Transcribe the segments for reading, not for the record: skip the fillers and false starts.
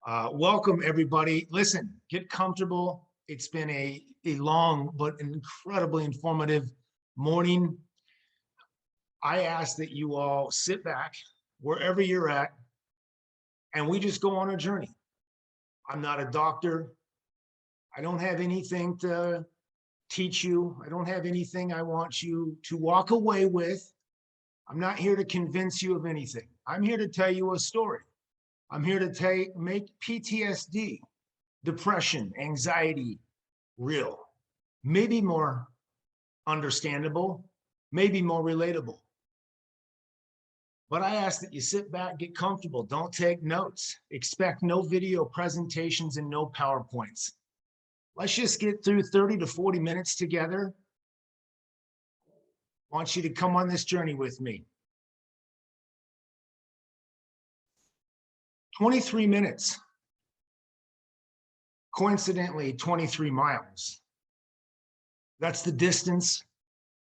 Welcome, everybody. Listen, get comfortable. It's been a long but incredibly informative morning. I ask that you all sit back wherever you're at, and we just go on a journey. I'm not a doctor. I don't have anything to teach you. I don't have anything I want you to walk away with. I'm not here to convince you of anything. I'm here to tell you a story. I'm here to make PTSD, depression, anxiety real, maybe more understandable, maybe more relatable. But I ask that you sit back, get comfortable, don't take notes, expect no video presentations and no PowerPoints. Let's just get through 30 to 40 minutes together. I want you to come on this journey with me. 23 minutes, coincidentally 23 miles. That's the distance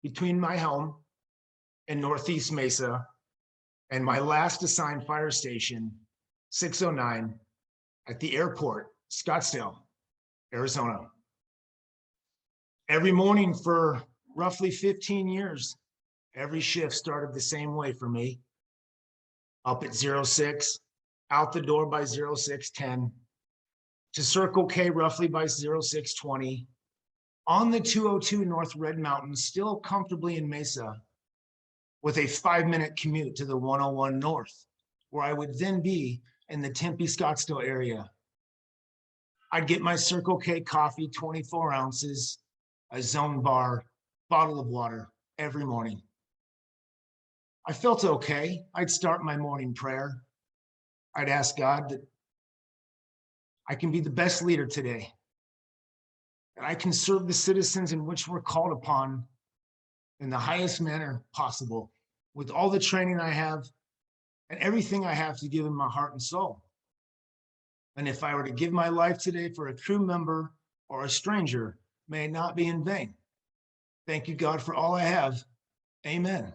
between my home in Northeast Mesa and my last assigned fire station, 609, at the airport, Scottsdale, Arizona. Every morning for roughly 15 years, every shift started the same way for me. Up at 06, out the door by 06:10, to Circle K roughly by 06:20, on the 202 North Red Mountain, still comfortably in Mesa, with a 5-minute commute to the 101 North, where I would then be in the Tempe, Scottsdale area. I'd get my Circle K coffee, 24 ounces, a zone bar, bottle of water every morning. I felt okay. I'd start my morning prayer. I'd ask God that I can be the best leader today, that I can serve the citizens in which we're called upon in the highest manner possible, with all the training I have and everything I have to give in my heart and soul. And if I were to give my life today for a crew member or a stranger, may it not be in vain. Thank you, God, for all I have. Amen.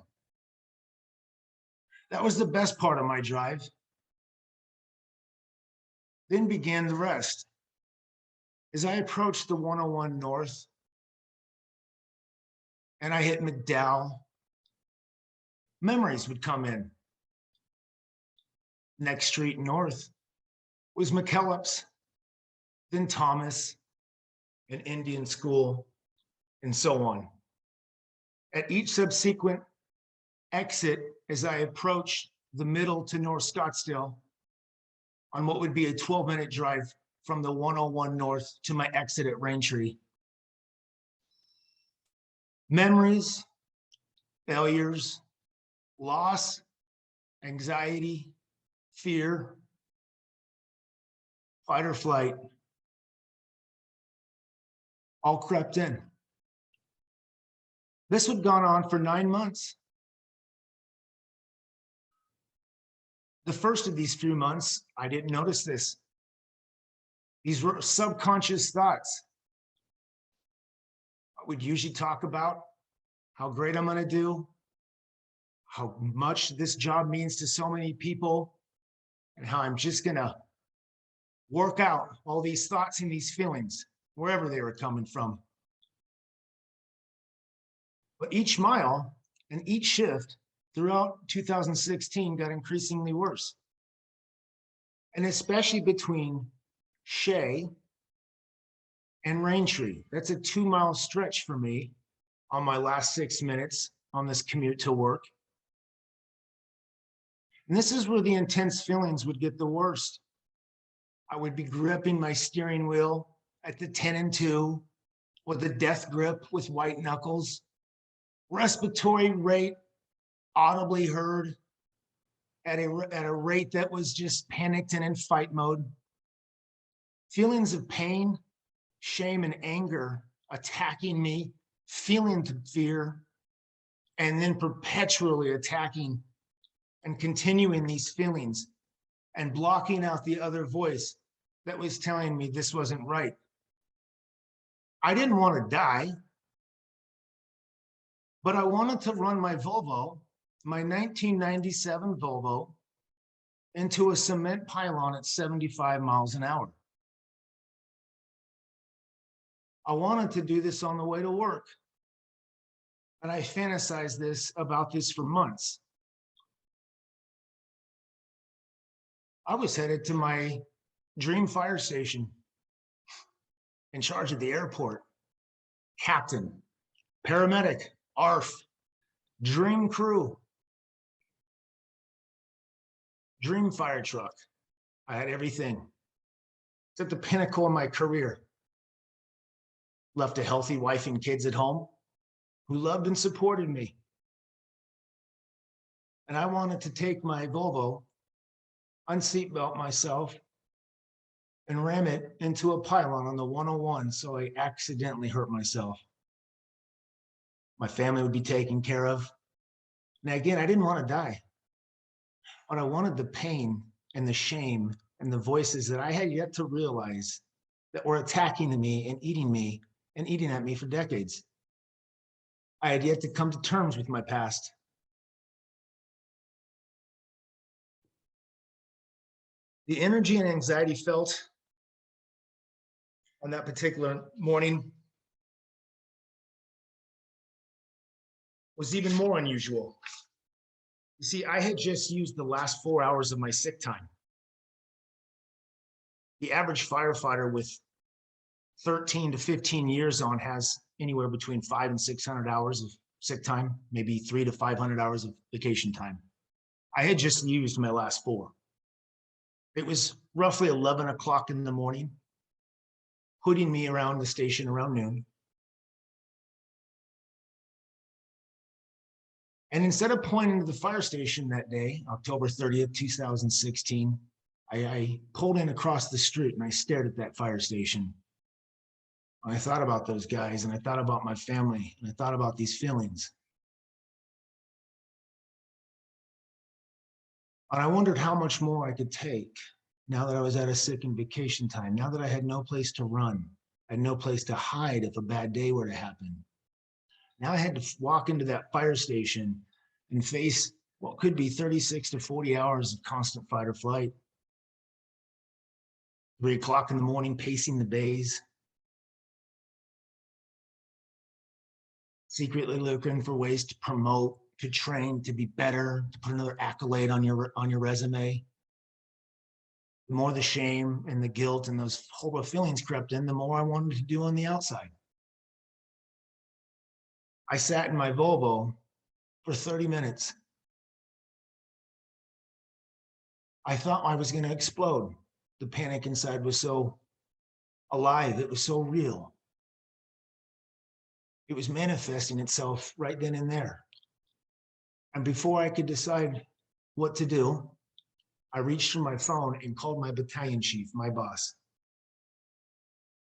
That was the best part of my drive. Then began the rest. As I approached the 101 North and I hit McDowell, memories would come in. Next street north was McKellips, then Thomas, an Indian school, and so on. At each subsequent exit, as I approached the middle to North Scottsdale, on what would be a 12-minute drive from the 101 North to my exit at Raintree. Memories, failures, loss, anxiety, fear, fight or flight, all crept in. This had gone on for 9 months. The first of these few months, I didn't notice this. These were subconscious thoughts. I would usually talk about how great I'm going to do, how much this job means to so many people, and how I'm just going to work out all these thoughts and these feelings, wherever they were coming from. But each mile and each shift throughout 2016 got increasingly worse. And especially between Shea and Raintree. That's a 2-mile stretch for me on my last 6 minutes on this commute to work. And this is where the intense feelings would get the worst. I would be gripping my steering wheel at the 10 and 2 with a death grip with white knuckles, respiratory rate audibly heard at a rate that was just panicked and in fight mode. Feelings of pain, shame, and anger attacking me, feelings of fear, and then perpetually attacking and continuing these feelings and blocking out the other voice that was telling me this wasn't right. I didn't want to die, but I wanted to run my Volvo, my 1997 Volvo, into a cement pylon at 75 miles an hour. I wanted to do this on the way to work. And I fantasized about this for months. I was headed to my dream fire station, in charge of the airport, captain, paramedic, ARF, dream crew, dream fire truck. I had everything. It's at the pinnacle of my career. Left a healthy wife and kids at home who loved and supported me. And I wanted to take my Volvo, unseatbelt myself, and ram it into a pylon on the 101, so I accidentally hurt myself. My family would be taken care of. And again, I didn't want to die, but I wanted the pain and the shame and the voices that I had yet to realize that were attacking me and eating at me for decades. I had yet to come to terms with my past. The energy and anxiety felt on that particular morning was even more unusual. You see, I had just used the last 4 hours of my sick time. The average firefighter with 13 to 15 years on has anywhere between 500 and 600 hours of sick time, maybe 300 to 500 hours of vacation time. I had just used my last 4. It was roughly 11 o'clock in the morning, putting me around the station around noon. And instead of pointing to the fire station that day, October 30th, 2016, I pulled in across the street and I stared at that fire station. And I thought about those guys, and I thought about my family, and I thought about these feelings. And I wondered how much more I could take now that I was at a sick and vacation time, now that I had no place to run, I had no place to hide if a bad day were to happen. Now I had to walk into that fire station and face what could be 36 to 40 hours of constant fight or flight. 3 o'clock in the morning, pacing the bays, secretly looking for ways to promote, to train, to be better, to put another accolade on your resume. The more the shame and the guilt and those horrible feelings crept in, the more I wanted to do on the outside. I sat in my Volvo for 30 minutes. I thought I was going to explode. The panic inside was so alive. It was so real. It was manifesting itself right then and there. And before I could decide what to do, I reached for my phone and called my battalion chief, my boss.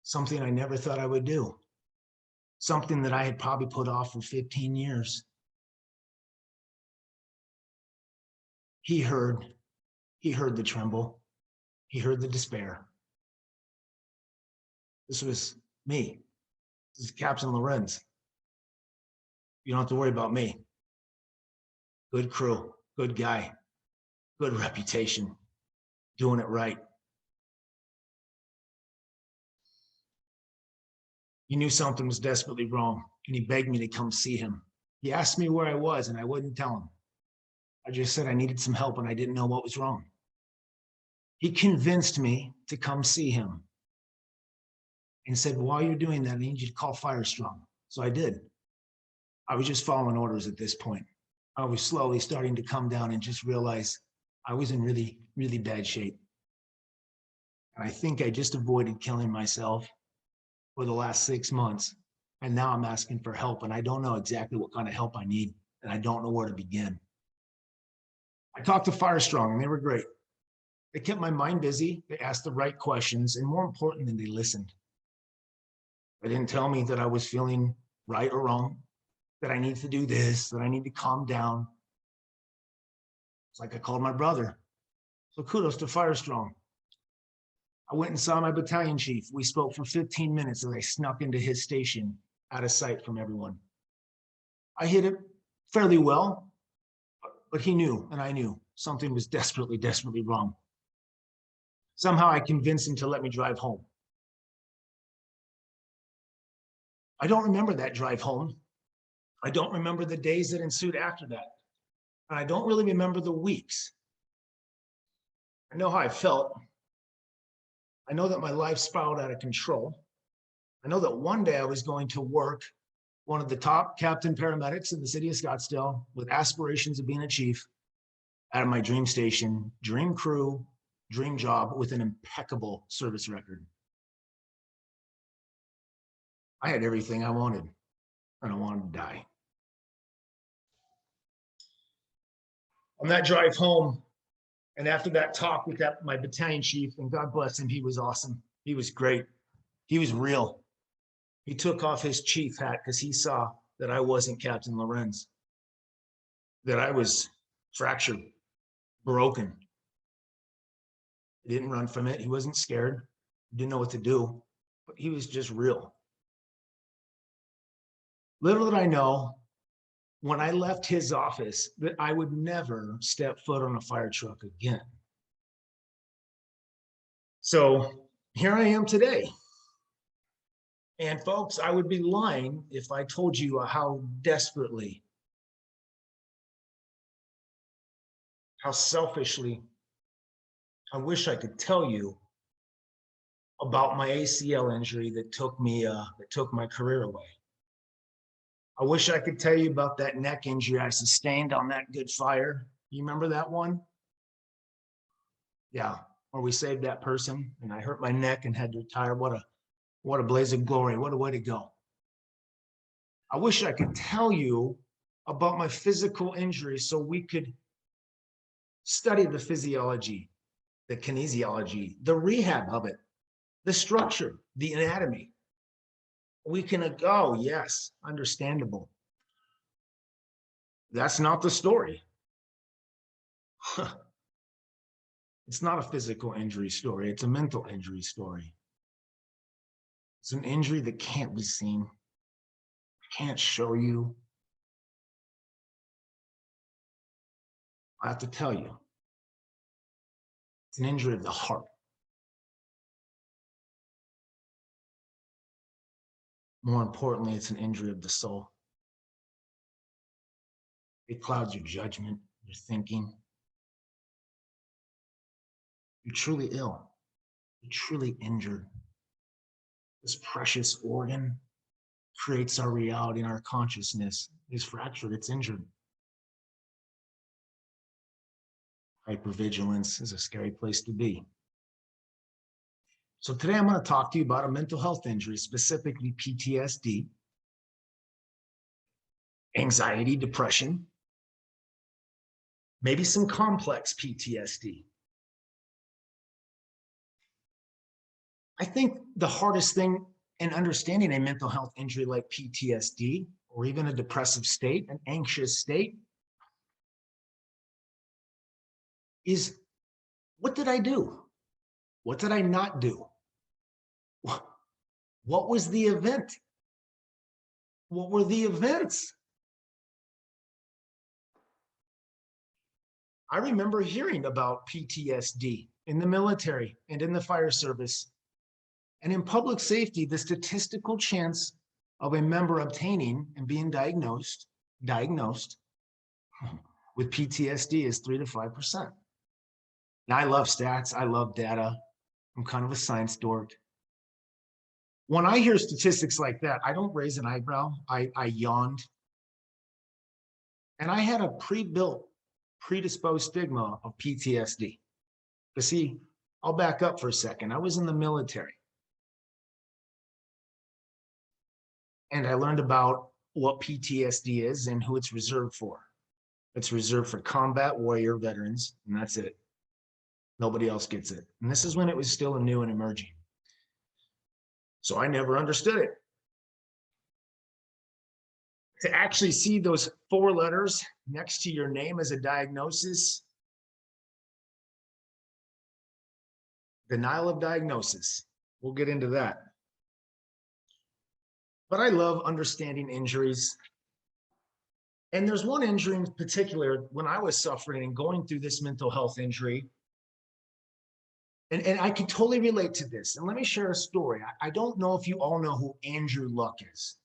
Something I never thought I would do. Something that I had probably put off for 15 years. He heard the tremble. He heard the despair. This was me. This is Captain Lorenz. You don't have to worry about me. Good crew, good guy, good reputation, doing it right. He knew something was desperately wrong, and he begged me to come see him. He asked me where I was, and I wouldn't tell him. I just said I needed some help, and I didn't know what was wrong. He convinced me to come see him and said, while you're doing that, I need you to call Firestrong. So I did. I was just following orders at this point. I was slowly starting to come down and just realize I was in really, really bad shape. And I think I just avoided killing myself for the last 6 months. And now I'm asking for help, and I don't know exactly what kind of help I need, and I don't know where to begin. I talked to Firestrong, and they were great. They kept my mind busy. They asked the right questions, and more importantly, they listened. They didn't tell me that I was feeling right or wrong, that I need to do this, that I need to calm down. It's like I called my brother. So kudos to Firestrong. I went and saw my battalion chief. We spoke for 15 minutes as I snuck into his station out of sight from everyone. I hid it fairly well. But he knew, and I knew something was desperately, desperately wrong. Somehow I convinced him to let me drive home. I don't remember that drive home. I don't remember the days that ensued after that. And I don't really remember the weeks. I know how I felt. I know that my life spiraled out of control. I know that one day I was going to work one of the top captain paramedics in the city of Scottsdale with aspirations of being a chief out of my dream station, dream crew, dream job with an impeccable service record. I had everything I wanted, and I wanted to die. On that drive home, and after that talk with my battalion chief, and God bless him, he was awesome. He was great. He was real. He took off his chief hat because he saw that I wasn't Captain Lorenz, that I was fractured, broken. He didn't run from it. He wasn't scared. He didn't know what to do, but he was just real. Little did I know when I left his office that I would never step foot on a fire truck again. So here I am today. And folks, I would be lying if I told you how desperately, how selfishly, I wish I could tell you about my ACL injury that took my career away. I wish I could tell you about that neck injury I sustained on that good fire. You remember that one? Yeah, where we saved that person and I hurt my neck and had to retire. What a blaze of glory. What a way to go. I wish I could tell you about my physical injury so we could study the physiology, the kinesiology, the rehab of it, the structure, the anatomy. We can go, yes, understandable. That's not the story. It's not a physical injury story. It's a mental injury story. It's an injury that can't be seen. I can't show you. I have to tell you. It's an injury of the heart. More importantly, it's an injury of the soul. It clouds your judgment, your thinking. You're truly ill. You're truly injured. This precious organ creates our reality and our consciousness is fractured, it's injured. Hypervigilance is a scary place to be. So today I'm going to talk to you about a mental health injury, specifically PTSD, anxiety, depression, maybe some complex PTSD. I think the hardest thing in understanding a mental health injury like PTSD, or even a depressive state, an anxious state, is what did I do? What did I not do? What was the event? What were the events? I remember hearing about PTSD in the military and in the fire service. And in public safety, the statistical chance of a member obtaining and being diagnosed with PTSD is 3 to 5%. Now, I love stats. I love data. I'm kind of a science dork. When I hear statistics like that, I don't raise an eyebrow. I yawned. And I had a predisposed stigma of PTSD. But see, I'll back up for a second. I was in the military. And I learned about what PTSD is and who it's reserved for. It's reserved for combat warrior veterans, and that's it. Nobody else gets it. And this is when it was still new and emerging. So I never understood it. To actually see those 4 letters next to your name as a diagnosis, denial of diagnosis. We'll get into that. But I love understanding injuries. And there's one injury in particular when I was suffering and going through this mental health injury. And I can totally relate to this. And let me share a story. I don't know if you all know who Andrew Luck is,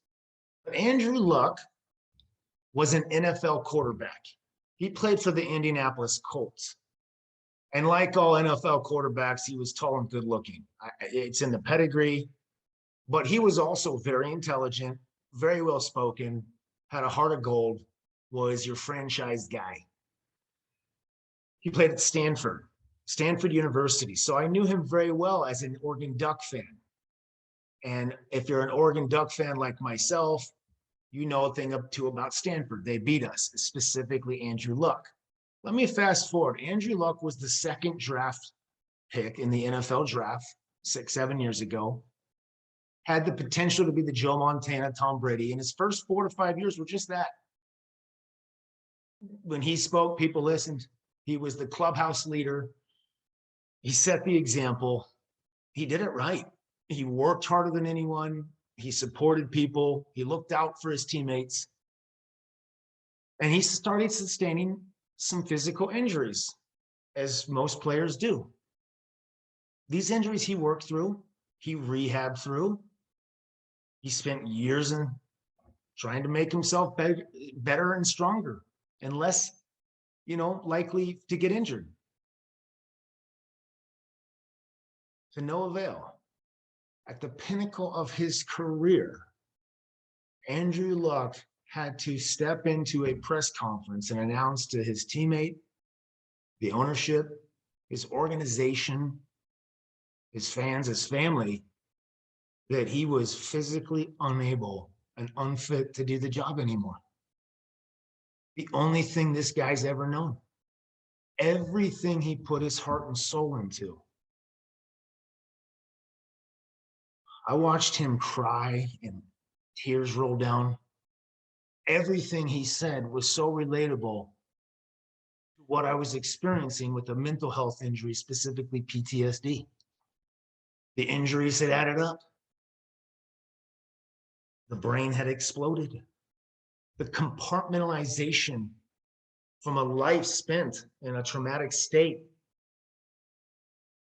but Andrew Luck was an NFL quarterback. He played for the Indianapolis Colts. And like all NFL quarterbacks, he was tall and good looking. It's in the pedigree, but he was also very intelligent, very well spoken, had a heart of gold, was your franchise guy. He played at Stanford University. So I knew him very well as an Oregon Duck fan. And if you're an Oregon Duck fan like myself, you know a thing up to about Stanford. They beat us, specifically Andrew Luck. Let me fast forward. Andrew Luck was the second draft pick in the NFL draft 6-7 years ago. Had the potential to be the Joe Montana, Tom Brady. And his first 4 to 5 years were just that. When he spoke, people listened. He was the clubhouse leader. He set the example. He did it right. He worked harder than anyone. He supported people. He looked out for his teammates. And he started sustaining some physical injuries, as most players do. These injuries he worked through, he rehabbed through. He spent years in trying to make himself better and stronger and less, likely to get injured. To no avail. At the pinnacle of his career, Andrew Luck had to step into a press conference and announce to his teammate, the ownership, his organization, his fans, his family, that he was physically unable and unfit to do the job anymore. The only thing this guy's ever known. Everything he put his heart and soul into. I watched him cry and tears roll down. Everything he said was so relatable to what I was experiencing with a mental health injury, specifically PTSD. The injuries had added up. The brain had exploded. The compartmentalization from a life spent in a traumatic state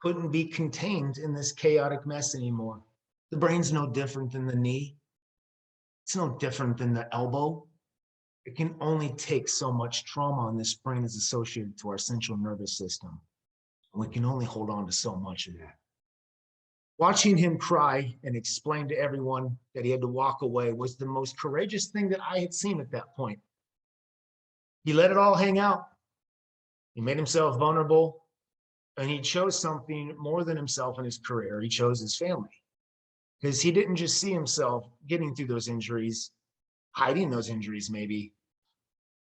couldn't be contained in this chaotic mess anymore. The brain's no different than the knee. It's no different than the elbow. It can only take so much trauma, and this brain is associated to our central nervous system. And we can only hold on to so much of that. Watching him cry and explain to everyone that he had to walk away was the most courageous thing that I had seen at that point. He let it all hang out. He made himself vulnerable, and he chose something more than himself in his career. He chose his family. Because he didn't just see himself getting through those injuries, hiding those injuries maybe,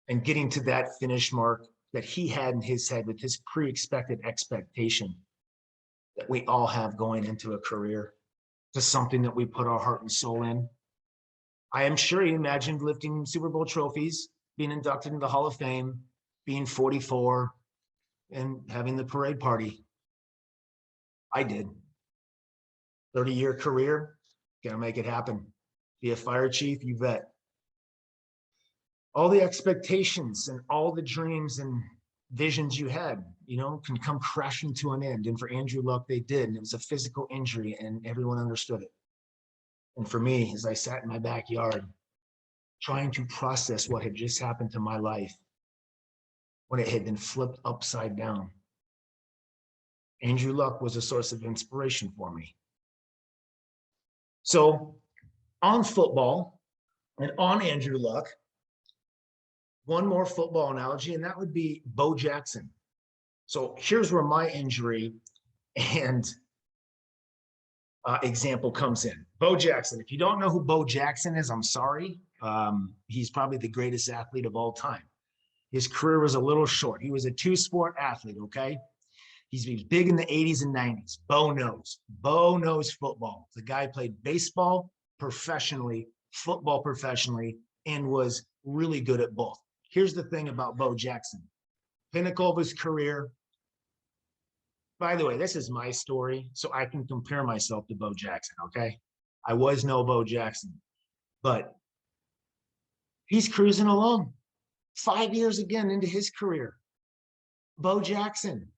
and getting to that finish mark that he had in his head with his pre-expected expectation that we all have going into a career, to something that we put our heart and soul in. I am sure he imagined lifting Super Bowl trophies, being inducted into the Hall of Fame, being 44, and having the parade party. I did. 30-year career, gonna make it happen. Be a fire chief, you bet. All the expectations and all the dreams and visions you had, can come crashing to an end. And for Andrew Luck, they did. And it was a physical injury, and everyone understood it. And for me, as I sat in my backyard, trying to process what had just happened to my life, when it had been flipped upside down, Andrew Luck was a source of inspiration for me. So on football and on Andrew Luck, one more football analogy, and that would be Bo Jackson. So here's where my injury and example comes in. Bo Jackson. If you don't know who Bo Jackson is, I'm sorry. He's probably the greatest athlete of all time. His career was a little short. He was a two-sport athlete, okay? He's big in the 80s and 90s. Bo knows football. The guy played baseball professionally, football professionally, and was really good at both. Here's the thing about Bo Jackson. Pinnacle of his career. By the way, this is my story, so I can compare myself to Bo Jackson, okay? I was no Bo Jackson, but he's cruising along. 5 years again into his career. Bo Jackson.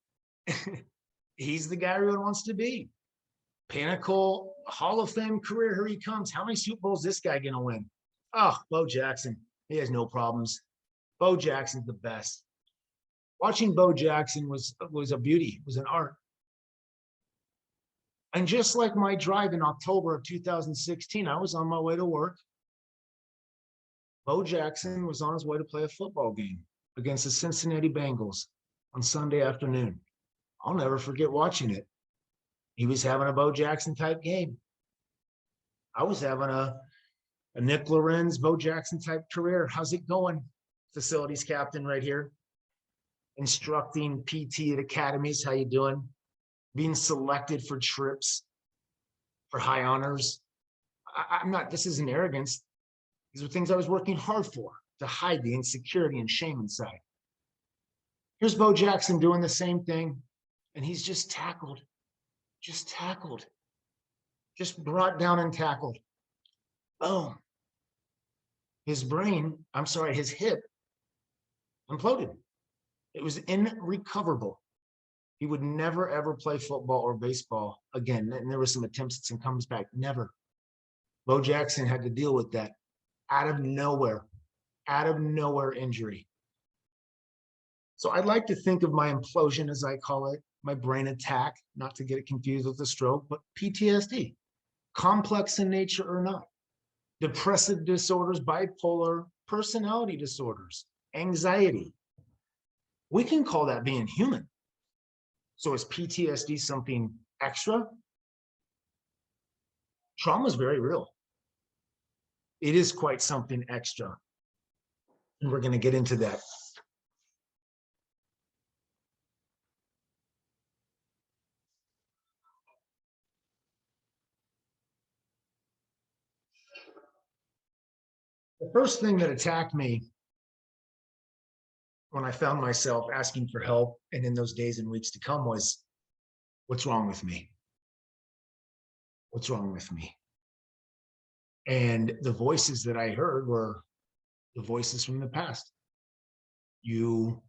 He's the guy everyone wants to be. Pinnacle Hall of Fame career. Here he comes. How many Super Bowls is this guy going to win? Oh, Bo Jackson. He has no problems. Bo Jackson's the best. Watching Bo Jackson was a beauty. It was an art. And just like my drive in October of 2016, I was on my way to work. Bo Jackson was on his way to play a football game against the Cincinnati Bengals on Sunday afternoon. I'll never forget watching it. He was having a Bo Jackson type game. I was having a Nick Lorenz, Bo Jackson type career. How's it going? Facilities captain right here. Instructing PT at academies. How you doing? Being selected for trips, for high honors. I'm not, this isn't arrogance. These are things I was working hard for, to hide the insecurity and shame inside. Here's Bo Jackson doing the same thing, and he's just tackled, just brought down and tackled. Boom. His hip imploded. It was irrecoverable. He would never, ever play football or baseball again. And there were some attempts at some comes back. Never. Bo Jackson had to deal with that out of nowhere injury. So I'd like to think of my implosion, as I call it, my brain attack, not to get it confused with a stroke, but PTSD, complex in nature or not. Depressive disorders, bipolar, personality disorders, anxiety. We can call that being human. So is PTSD something extra? Trauma is very real. It is quite something extra. And we're going to get into that. The first thing that attacked me when I found myself asking for help, and in those days and weeks to come, was, what's wrong with me? What's wrong with me? And the voices that I heard were the voices from the past. You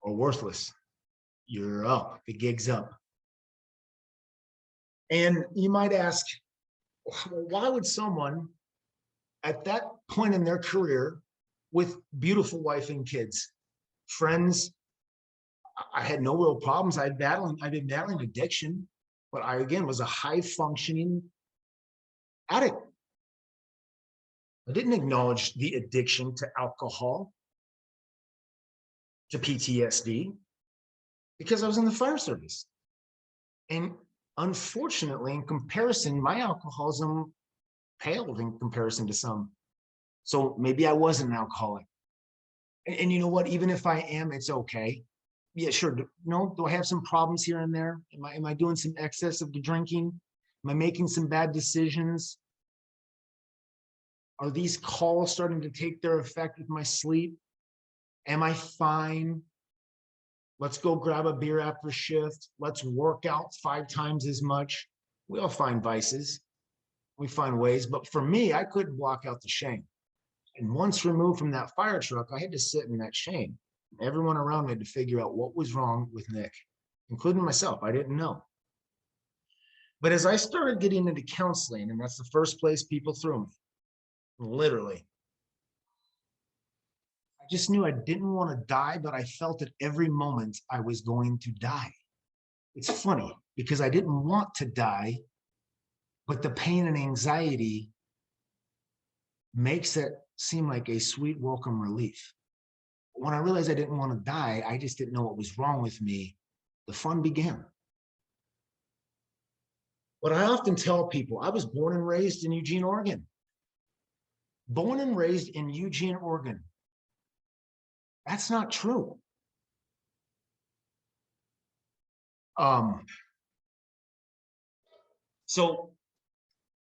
are worthless. You're up. The gig's up. And you might ask, why would someone at that point in their career, with beautiful wife and kids, friends, I had no real problems. I've been battling addiction, but I, again, was a high functioning addict. I didn't acknowledge the addiction to alcohol, to PTSD, because I was in the fire service. And unfortunately, in comparison, my alcoholism paled in comparison to some. So maybe I wasn't an alcoholic. And you know what? Even if I am, it's okay. Yeah, sure. No, do I have some problems here and there? Am I doing some excess of the drinking? Am I making some bad decisions? Are these calls starting to take their effect with my sleep? Am I fine? Let's go grab a beer after shift. Let's work out 5 times as much. We all find vices. We find ways. But for me, I couldn't block out the shame. And once removed from that fire truck, I had to sit in that shame. Everyone around me had to figure out what was wrong with Nick, including myself. I didn't know. But as I started getting into counseling, and that's the first place people threw me, literally, I just knew I didn't want to die, but I felt at every moment I was going to die. It's funny because I didn't want to die, but the pain and anxiety makes it seem like a sweet, welcome relief. When I realized I didn't want to die, I just didn't know what was wrong with me. The fun began. What I often tell people, I was born and raised in Eugene, Oregon. Born and raised in Eugene, Oregon. That's not true. So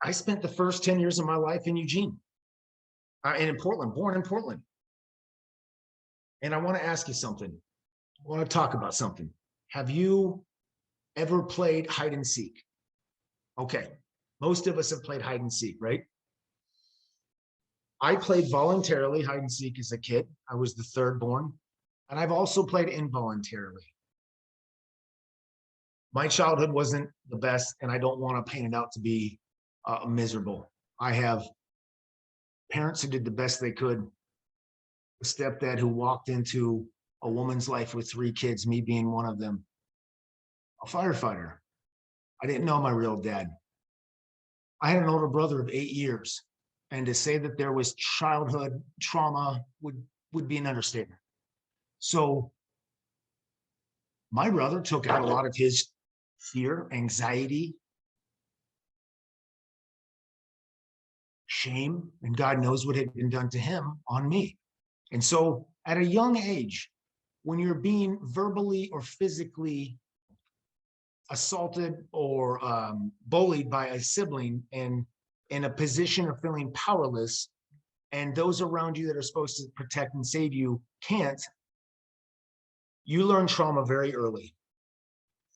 I spent the first 10 years of my life in Eugene and in Portland, born in Portland. And I want to ask you something. I want to talk about something. Have you ever played hide and seek? Okay. Most of us have played hide and seek, right? I played voluntarily hide and seek as a kid. I was the third born, and I've also played involuntarily. My childhood wasn't the best, and I don't want to paint it out to be miserable. I have parents who did the best they could, a stepdad who walked into a woman's life with 3 kids, me being one of them, a firefighter. I didn't know my real dad. I had an older brother of 8 years, and to say that there was childhood trauma would be an understatement. So my brother took out a lot of his fear, anxiety, shame, and God knows what had been done to him on me. And so at a young age, when you're being verbally or physically assaulted or bullied by a sibling and in a position of feeling powerless, and those around you that are supposed to protect and save you can't, you learn trauma very early.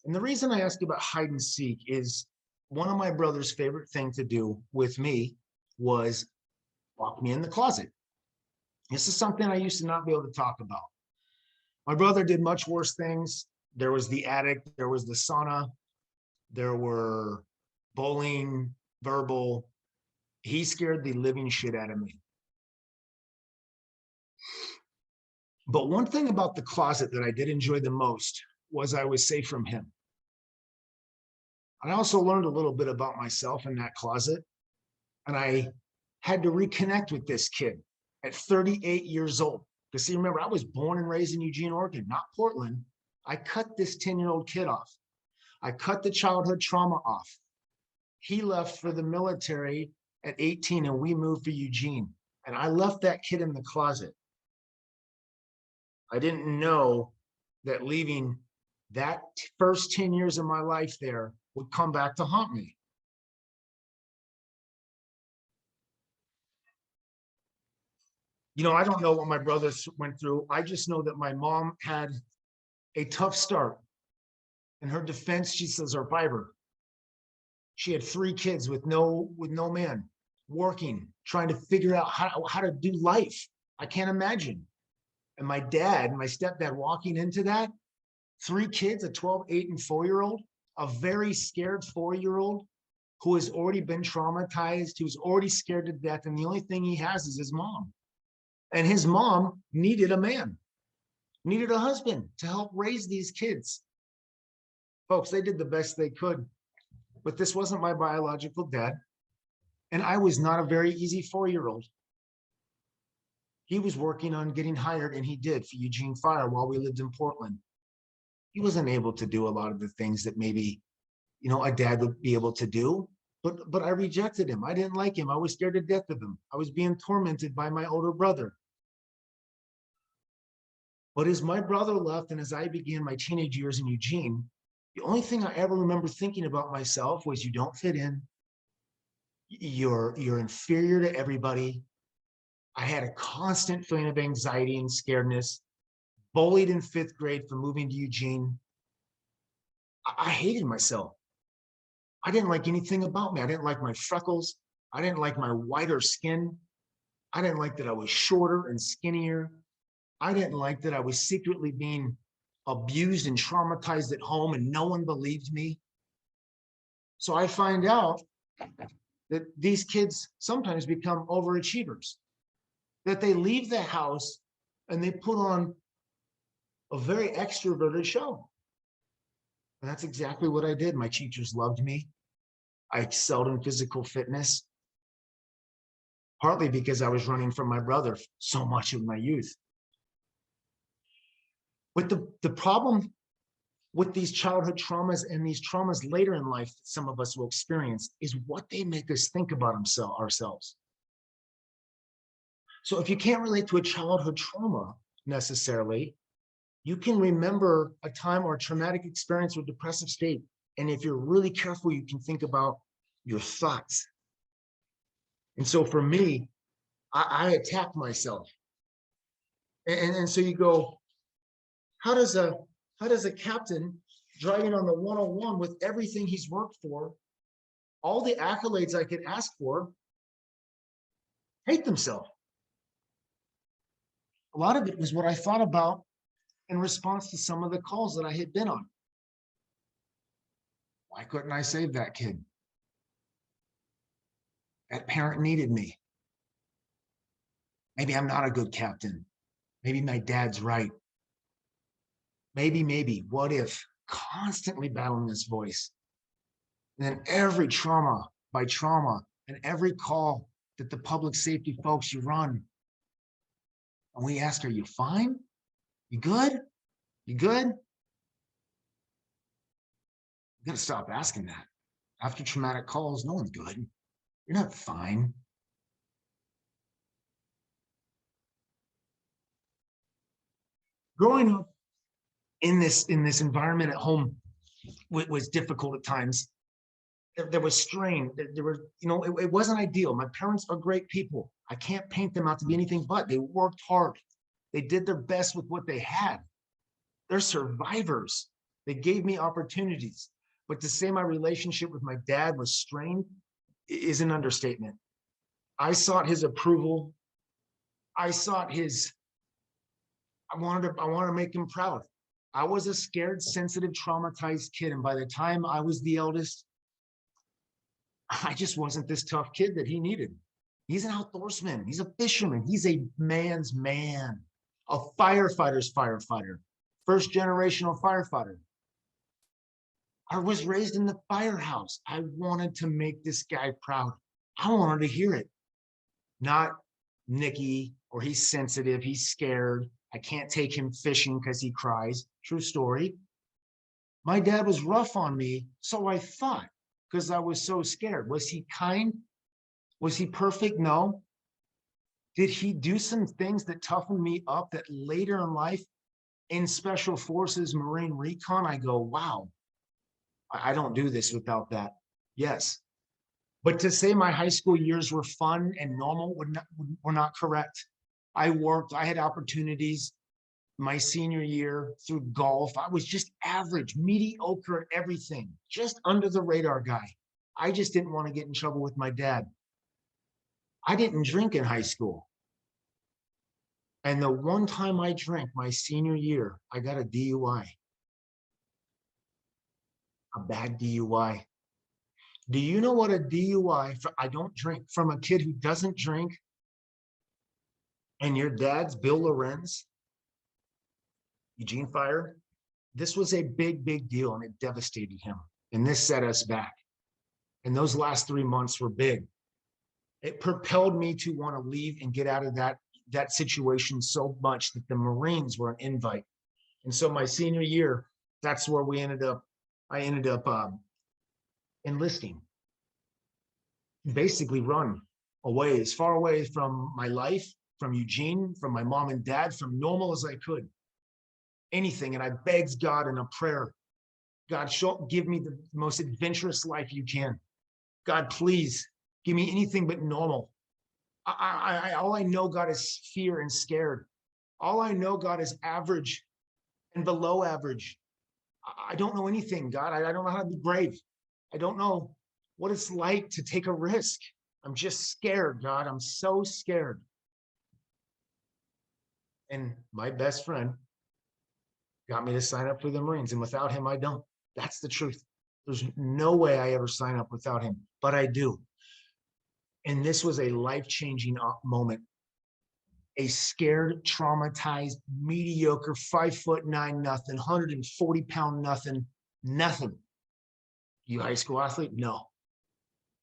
And the reason I ask you about hide and seek is one of my brother's favorite things to do with me was lock me in the closet. This is something I used to not be able to talk about. My brother did much worse things. There was the attic, there was the sauna, there were bullying, verbal. He scared the living shit out of me. But one thing about the closet that I did enjoy the most was I was safe from him. I also learned a little bit about myself in that closet, and I had to reconnect with this kid at 38 years old. Because see, remember, I was born and raised in Eugene, Oregon, not Portland. I cut this 10-year-old kid off. I cut the childhood trauma off. He left for the military at 18 and we moved to Eugene. And I left that kid in the closet. I didn't know that leaving that first 10 years of my life there would come back to haunt me. You know, I don't know what my brothers went through. I just know that my mom had a tough start. In her defense, she's a survivor. She had 3 kids with no man, working, trying to figure out how to do life. I can't imagine. And my stepdad walking into that, 3 kids, a 12, 8, and 4-year-old, a very scared 4-year-old who has already been traumatized, who's already scared to death, and the only thing he has is his mom. And his mom needed a man, needed a husband to help raise these kids. Folks, they did the best they could, but this wasn't my biological dad. And I was not a very easy 4-year-old. He was working on getting hired, and he did, for Eugene Fire while we lived in Portland. He wasn't able to do a lot of the things that maybe, you know, a dad would be able to do, but I rejected him. I didn't like him. I was scared to death of him. I was being tormented by my older brother. But as my brother left and as I began my teenage years in Eugene, the only thing I ever remember thinking about myself was you don't fit in. You're inferior to everybody. I had a constant feeling of anxiety and scaredness, bullied in 5th grade for moving to Eugene. I hated myself. I didn't like anything about me. I didn't like my freckles. I didn't like my whiter skin. I didn't like that I was shorter and skinnier. I didn't like that I was secretly being abused and traumatized at home and no one believed me. So I find out that these kids sometimes become overachievers, that they leave the house and they put on a very extroverted show. And that's exactly what I did. My teachers loved me. I excelled in physical fitness, partly because I was running from my brother so much of my youth. But the problem with these childhood traumas and these traumas later in life that some of us will experience is what they make us think about ourselves. So if you can't relate to a childhood trauma necessarily, you can remember a time or a traumatic experience or depressive state. And if you're really careful, you can think about your thoughts. And so for me, I attacked myself. And so you go, how does a captain driving on the 101 with everything he's worked for, all the accolades I could ask for, hate themselves? A lot of it was what I thought about in response to some of the calls that I had been on. Why couldn't I save that kid? That parent needed me. Maybe I'm not a good captain. Maybe my dad's right. Maybe, what if? Constantly battling this voice. And then every trauma by trauma and every call that the public safety folks you run. And we ask, are you fine? You good? You good? You gotta stop asking that. After traumatic calls, no one's good. You're not fine. Growing up in this environment at home was difficult at times. There was strain. There were, it wasn't ideal. My parents are great people. I can't paint them out to be anything but. They worked hard. They did their best with what they had. They're survivors. They gave me opportunities. But to say my relationship with my dad was strained is an understatement. I sought his approval. I wanted to make him proud. I was a scared, sensitive, traumatized kid. And by the time I was the eldest, I just wasn't this tough kid that he needed. He's an outdoorsman. He's a fisherman. He's a man's man, a firefighter's firefighter, first generational firefighter. I was raised in the firehouse. I wanted to make this guy proud. I wanted to hear it. Not Nicky, or he's sensitive, he's scared. I can't take him fishing because he cries. True story. My dad was rough on me, so I thought, because I was so scared. Was he kind? Was he perfect? No. Did he do some things that toughened me up that later in life, in Special Forces, Marine Recon, I go, wow, I don't do this without that. Yes. But to say my high school years were fun and normal were not correct. I worked, I had opportunities. My senior year through golf, I was just average, mediocre at everything, just under the radar guy. I just didn't want to get in trouble with my dad. I didn't drink in high school. And the one time I drank my senior year, I got a DUI. A bad DUI. Do you know what a DUI, I don't drink, from a kid who doesn't drink, and your dad's Bill Lorenz, Eugene Fire? This was a big deal, and it devastated him. And this set us back. And those last 3 months were big. It propelled me to want to leave and get out of that situation so much that the Marines were an invite. And so my senior year, that's where I ended up enlisting. Basically run away, as far away from my life, from Eugene, from my mom and dad, from normal as I could. Anything. And I begged God in a prayer, God, give me the most adventurous life you can. God, please give me anything but normal. All I know, God, is fear and scared. All I know, God, is average and below average. I don't know anything, God. I don't know how to be brave. I don't know what it's like to take a risk. I'm just scared, God. I'm so scared. And my best friend got me to sign up for the Marines. And without him, I don't. That's the truth. There's no way I ever sign up without him, but I do. And this was a life-changing moment. A scared, traumatized, mediocre, 5'9" nothing, 140-pound nothing. You high school athlete? No.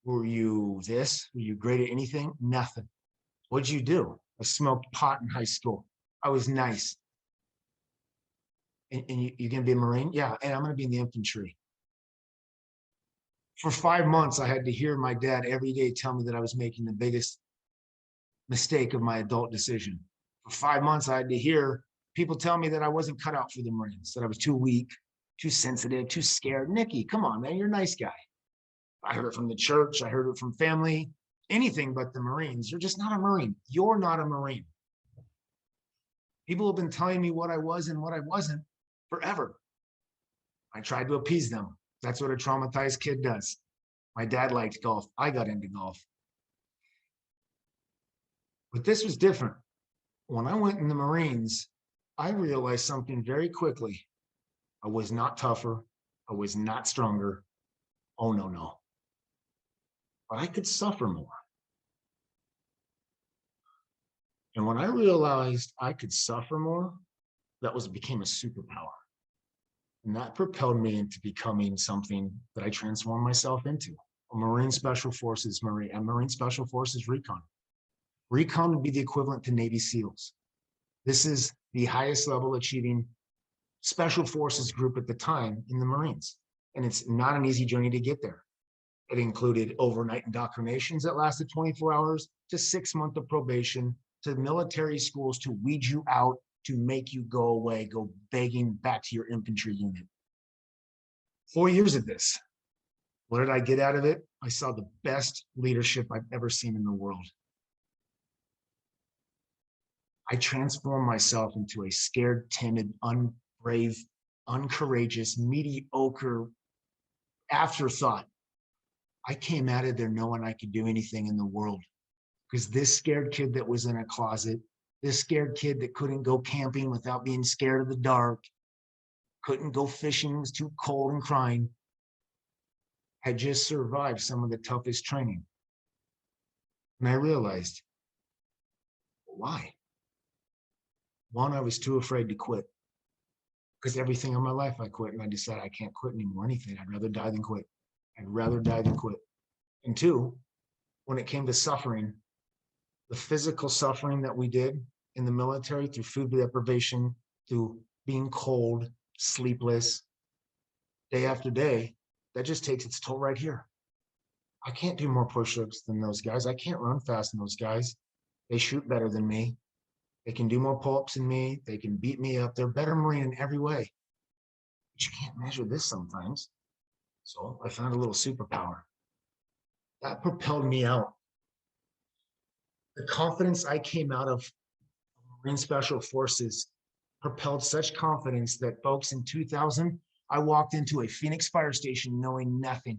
Were you this? Were you great at anything? Nothing. What'd you do? I smoked pot in high school. I was nice. And you're going to be a Marine? Yeah, and I'm going to be in the infantry. For 5 months, I had to hear my dad every day tell me that I was making the biggest mistake of my adult decision. For 5 months, I had to hear people tell me that I wasn't cut out for the Marines, that I was too weak, too sensitive, too scared. Nicky, come on, man, you're a nice guy. I heard it from the church. I heard it from family, anything but the Marines. You're just not a Marine. You're not a Marine. People have been telling me what I was and what I wasn't forever. I tried to appease them. That's what a traumatized kid does. My dad liked golf. I got into golf. But this was different. when I went in the Marines, I realized something very quickly. I was not tougher. I was not stronger. Oh, no, no. But I could suffer more. And when I realized I could suffer more, became a superpower. And that propelled me into becoming something that I transformed myself into. A Marine Special Forces Marine Special Forces Recon. Recon would be the equivalent to Navy SEALs. This is the highest level achieving special forces group at the time in the Marines. And it's not an easy journey to get there. It included overnight indoctrinations that lasted 24 hours to 6 months of probation, to military schools to weed you out, to make you go away, go begging back to your infantry unit. 4 years of this. What did I get out of it? I saw the best leadership I've ever seen in the world. I transformed myself into a scared, timid, unbrave, uncourageous, mediocre afterthought. I came out of there knowing I could do anything in the world, because this scared kid that was in a closet, this scared kid that couldn't go camping without being scared of the dark, couldn't go fishing, was too cold and crying, had just survived some of the toughest training. And I realized, why? One, I was too afraid to quit, because everything in my life I quit, and I decided I can't quit anymore, anything. I'd rather die than quit. I'd rather die than quit. And two, when it came to suffering, the physical suffering that we did in the military through food deprivation, through being cold, sleepless, day after day, that just takes its toll right here. I can't do more push-ups than those guys. I can't run fast than those guys. They shoot better than me. They can do more pull-ups than me. They can beat me up. They're better Marine in every way. But you can't measure this sometimes. So I found a little superpower. That propelled me out. The confidence I came out of Marine Special Forces propelled such confidence that, folks, in 2000, I walked into a Phoenix fire station knowing nothing.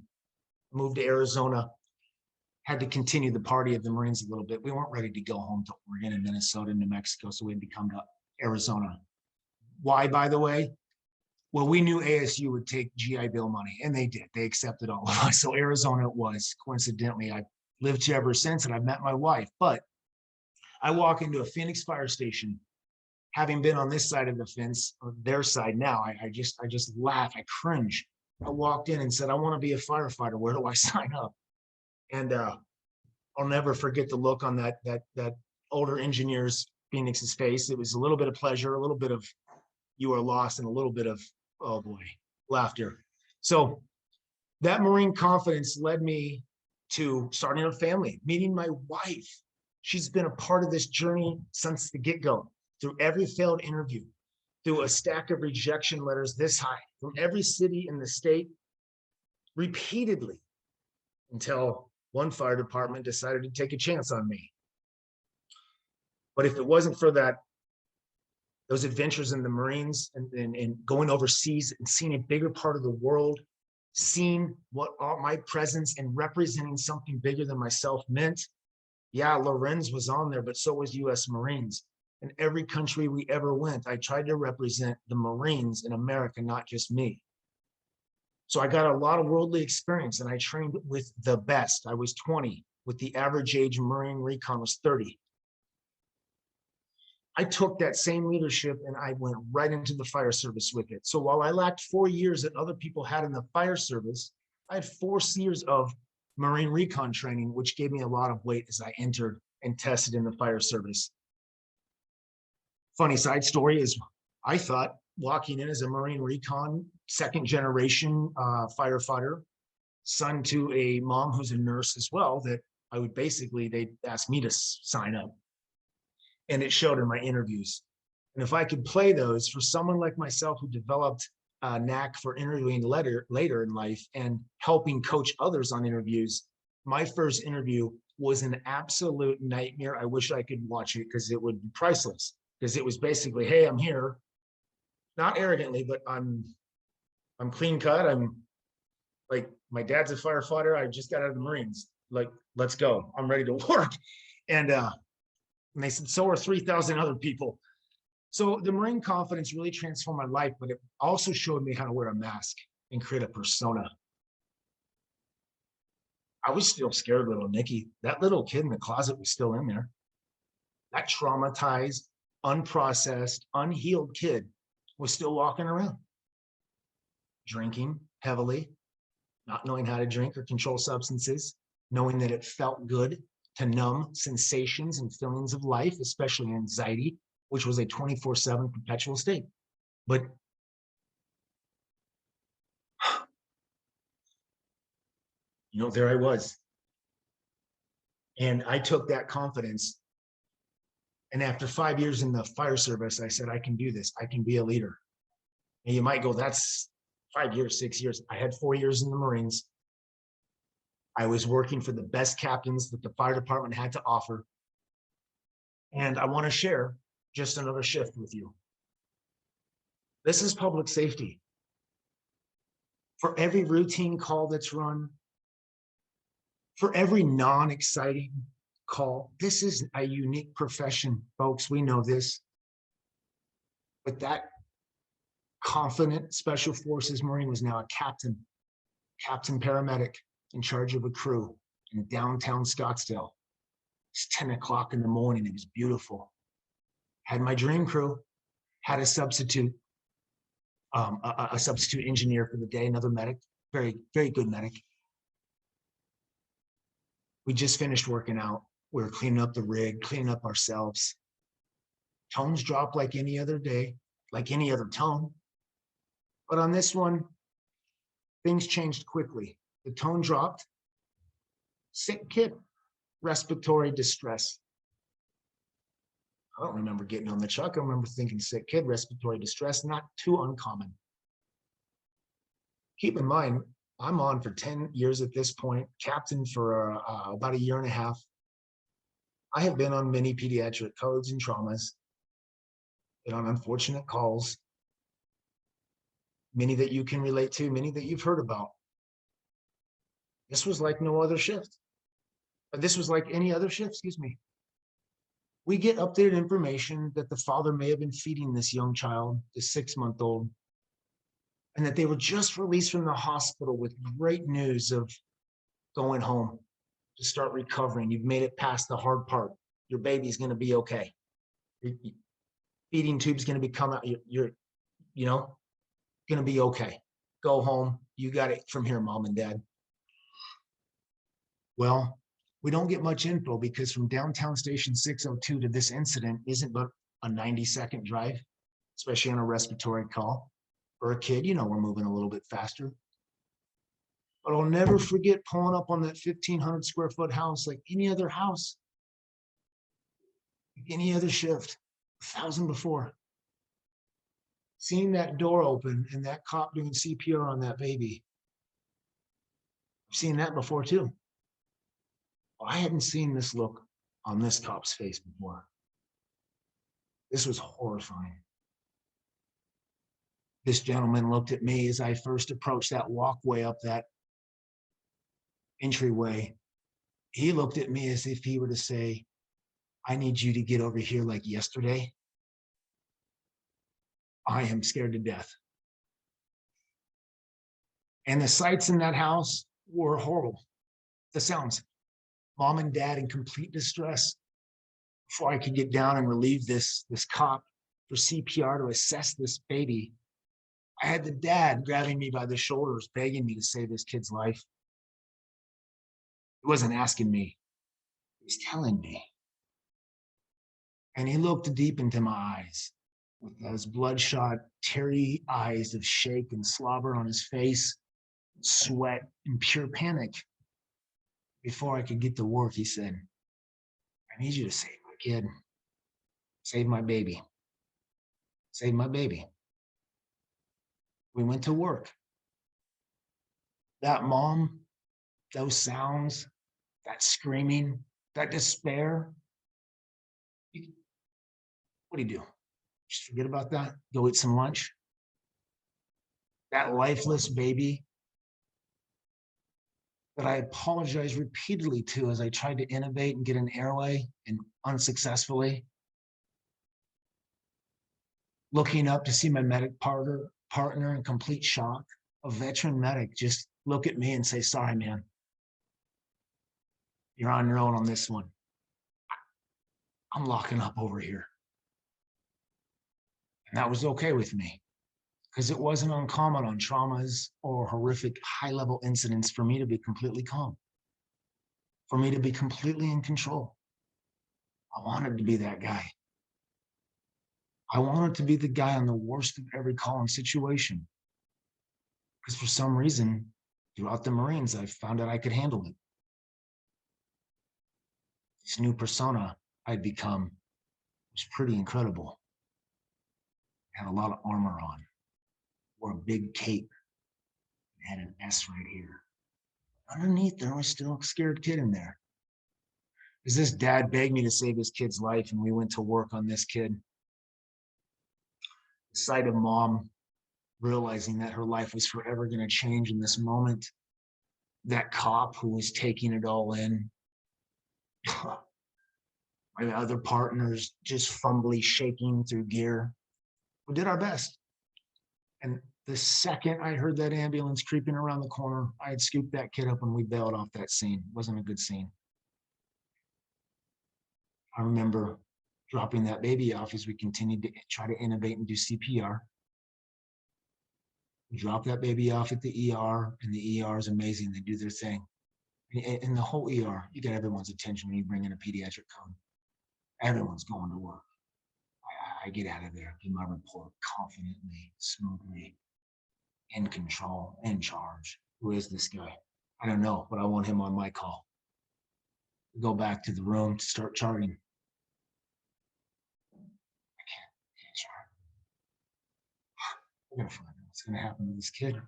Moved to Arizona, had to continue the party of the Marines a little bit. We weren't ready to go home to Oregon and Minnesota and New Mexico, so we had to come to Arizona. Why, by the way? Well, we knew ASU would take GI Bill money, and they did. They accepted all of us. So Arizona it was. Coincidentally, I've lived here ever since, and I've met my wife. But I walk into a Phoenix fire station, having been on this side of the fence, or their side now. I just laugh. I cringe. I walked in and said, I want to be a firefighter. Where do I sign up? And I'll never forget the look on that older engineer's Phoenix's face. It was a little bit of pleasure, a little bit of you are lost, and a little bit of, oh boy, laughter. So that Marine confidence led me to starting a family, meeting my wife. She's been a part of this journey since the get-go, through every failed interview, through a stack of rejection letters this high, from every city in the state, repeatedly, until one fire department decided to take a chance on me. But if it wasn't for those adventures in the Marines and going overseas and seeing a bigger part of the world, seeing what all my presence and representing something bigger than myself meant, yeah, Lorenz was on there, but so was US Marines. In every country we ever went, I tried to represent the Marines in America, not just me. So I got a lot of worldly experience, and I trained with the best. I was 20, with the average age Marine Recon was 30. I took that same leadership and I went right into the fire service with it. So while I lacked 4 years that other people had in the fire service, I had 4 years of Marine Recon training, which gave me a lot of weight as I entered and tested in the fire service. Funny side story is, I thought walking in as a Marine Recon, second generation firefighter, son to a mom who's a nurse as well, that I would basically, they'd ask me to sign up. And it showed in my interviews. And if I could play those for someone like myself who developed a knack for interviewing later in life and helping coach others on interviews, my first interview was an absolute nightmare. I wish I could watch it because it would be priceless. Because it was basically, hey, I'm here, not arrogantly, but I'm clean cut. I'm like, my dad's a firefighter. I just got out of the Marines. Like, let's go. I'm ready to work. And And they said, so are 3,000 other people. So the Marine confidence really transformed my life, but it also showed me how to wear a mask and create a persona. I was still scared, little Nikki. That little kid in the closet was still in there. That traumatized, unprocessed, unhealed kid was still walking around, drinking heavily, not knowing how to drink or control substances, knowing that it felt good to numb sensations and feelings of life, especially anxiety, which was a 24/7 perpetual state. But there I was. And I took that confidence. And after 5 years in the fire service, I said, I can do this. I can be a leader. And you might go, that's 5 years, 6 years. I had 4 years in the Marines. I was working for the best captains that the fire department had to offer. And I want to share just another shift with you. This is public safety. For every routine call that's run, for every non-exciting call, this is a unique profession, folks. We know this. But that confident Special Forces Marine was now a captain paramedic in charge of a crew in downtown Scottsdale. It's 10 o'clock in the morning. It was beautiful. Had my dream crew, had a substitute engineer for the day, another medic, very, very good medic. We just finished working out. We were cleaning up the rig, cleaning up ourselves. Tones drop like any other day, like any other tone. But on this one, things changed quickly. The tone dropped. Sick kid, respiratory distress. I don't remember getting on the truck. I remember thinking sick kid, respiratory distress, not too uncommon. Keep in mind, I'm on for 10 years at this point, captain for about a year and a half. I have been on many pediatric codes and traumas, been on unfortunate calls, many that you can relate to, many that you've heard about. This was like no other shift. This was like any other shift, excuse me. We get updated information that the father may have been feeding this young child, this 6-month-old, and that they were just released from the hospital with great news of going home to start recovering. You've made it past the hard part. Your baby's going to be okay. Your feeding tube's going to be coming out. You're going to be okay. Go home. You got it from here, mom and dad. Well, we don't get much info because from downtown station 602 to this incident isn't but a 90-second drive, especially on a respiratory call. For a kid, we're moving a little bit faster. But I'll never forget pulling up on that 1,500 square foot house like any other house, any other shift, 1,000 before. Seeing that door open and that cop doing CPR on that baby. I've seen that before too. I hadn't seen this look on this cop's face before. This was horrifying. This gentleman looked at me as I first approached that walkway up that entryway. He looked at me as if he were to say, I need you to get over here like yesterday. I am scared to death. And the sights in that house were horrible. The sounds. Mom and dad in complete distress. Before I could get down and relieve this cop for CPR to assess this baby, I had the dad grabbing me by the shoulders, begging me to save this kid's life. He wasn't asking me. He was telling me. And he looked deep into my eyes with those bloodshot, teary eyes of shake and slobber on his face, sweat and pure panic. Before I could get to work, he said, I need you to save my kid. Save my baby. Save my baby. We went to work. That mom, those sounds, that screaming, that despair. What do you do? Just forget about that? Go eat some lunch? That lifeless baby that I apologized repeatedly to as I tried to innovate and get an airway and unsuccessfully. Looking up to see my medic partner in complete shock, a veteran medic, just look at me and say, sorry, man, you're on your own on this one. I'm locking up over here. And that was okay with me because it wasn't uncommon on traumas or horrific high-level incidents for me to be completely calm, for me to be completely in control. I wanted to be that guy. I wanted to be the guy on the worst of every call and situation. Because for some reason, throughout the Marines, I found out I could handle it. This new persona I'd become was pretty incredible. I had a lot of armor on, wore a big cape, and had an S right here. Underneath, there was still a scared kid in there. Because this dad begged me to save his kid's life, and we went to work on this kid. The sight of mom realizing that her life was forever going to change in this moment, that cop who was taking it all in, my other partners just fumbly shaking through gear. We did our best. And the second I heard that ambulance creeping around the corner, I had scooped that kid up and we bailed off that scene. It wasn't a good scene. I remember dropping that baby off as we continued to try to innovate and do CPR. We dropped that baby off at the ER, and the ER is amazing. They do their thing. In the whole ER, you get everyone's attention when you bring in a pediatric code. Everyone's going to work. I get out of there, give my report confidently, smoothly, in control, in charge. Who is this guy? I don't know, but I want him on my call. We go back to the room to start charting. I can't chart. We're gonna find out what's gonna happen to this kid.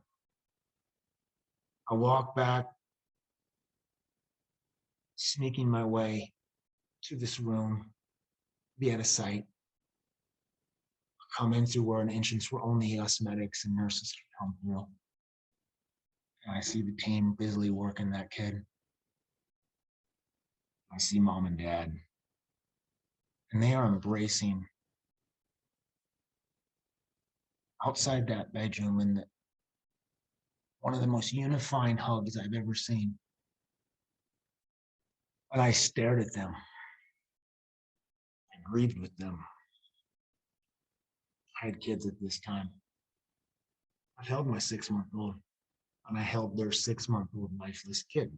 I walk back, sneaking my way to this room, be out of sight. Come in through where an entrance where only us medics and nurses can come through. And I see the team busily working that kid. I see mom and dad. And they are embracing outside that bedroom in one of the most unifying hugs I've ever seen. And I stared at them. I grieved with them. I had kids at this time. I held my 6-month-old, and I held their 6-month-old lifeless kid.